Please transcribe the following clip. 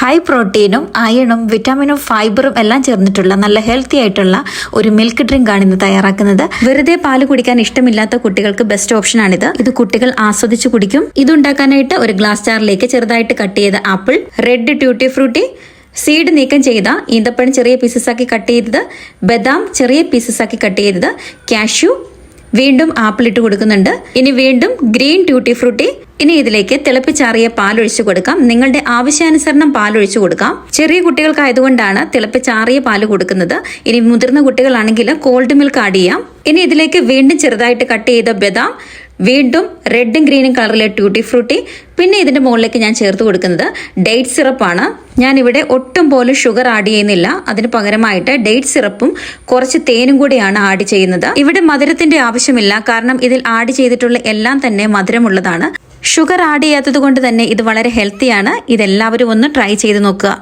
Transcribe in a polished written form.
High പ്രോട്ടീനും അയണും വിറ്റാമിനും ഫൈബറും എല്ലാം ചേർന്നിട്ടുള്ള നല്ല ഹെൽത്തി ആയിട്ടുള്ള ഒരു മിൽക്ക് ഡ്രിങ്ക് ആണ് ഇന്ന് തയ്യാറാക്കുന്നത്. വെറുതെ പാല് കുടിക്കാൻ ഇഷ്ടമില്ലാത്ത കുട്ടികൾക്ക് ബെസ്റ്റ് ഓപ്ഷൻ ആണിത്. ഇത് കുട്ടികൾ ആസ്വദിച്ച് കുടിക്കും. ഇതുണ്ടാക്കാനായിട്ട് ഒരു ഗ്ലാസ് ജാറിലേക്ക് ചെറുതായിട്ട് കട്ട് ചെയ്ത ആപ്പിൾ, റെഡ് ട്യൂട്ടി ഫ്രൂട്ടി, സീഡ് നീക്കം ചെയ്ത ഈന്തപ്പഴം ചെറിയ പീസസ് ആക്കി കട്ട് ചെയ്തത്, ബദാം ചെറിയ പീസസ് ആക്കി കട്ട് ചെയ്തത്, കാഷ്യൂ, വീണ്ടും ആപ്പിൾ ഇട്ട് കൊടുക്കുന്നുണ്ട്. ഇനി വീണ്ടും ഗ്രീൻ ട്യൂട്ടി ഫ്രൂട്ടി. ഇനി ഇതിലേക്ക് തിളപ്പിച്ചാറിയ പാലൊഴിച്ചു കൊടുക്കാം. നിങ്ങളുടെ ആവശ്യാനുസരണം പാലൊഴിച്ചു കൊടുക്കാം. ചെറിയ കുട്ടികൾക്കായതുകൊണ്ടാണ് തിളപ്പിച്ചാറിയ പാല് കൊടുക്കുന്നത്. ഇനി മുതിർന്ന കുട്ടികളാണെങ്കിൽ കോൾഡ് മിൽക്ക് ആഡ് ചെയ്യാം. ഇനി ഇതിലേക്ക് വീണ്ടും ചെറുതായിട്ട് കട്ട് ചെയ്ത ബദാം, വീണ്ടും റെഡും ഗ്രീനും കളറിലെ ട്യൂട്ടി ഫ്രൂട്ടി, പിന്നെ ഇതിന്റെ മുകളിലേക്ക് ഞാൻ ചേർത്ത് കൊടുക്കുന്നത് ഡേറ്റ് സിറപ്പാണ്. ഞാനിവിടെ ഒട്ടും പോലും ഷുഗർ ആഡ് ചെയ്യുന്നില്ല. അതിന് പകരമായിട്ട് ഡേറ്റ് സിറപ്പും കുറച്ച് തേനും കൂടിയാണ് ആഡ് ചെയ്യുന്നത്. ഇവിടെ മധുരത്തിന്റെ ആവശ്യമില്ല, കാരണം ഇതിൽ ആഡ് ചെയ്തിട്ടുള്ള എല്ലാം തന്നെ മധുരമുള്ളതാണ്. ഷുഗർ ആഡ് ചെയ്യാത്തത് കൊണ്ട് തന്നെ ഇത് വളരെ ഹെൽത്തിയാണ്. ഇതെല്ലാവരും ഒന്ന് ട്രൈ ചെയ്ത് നോക്കുക.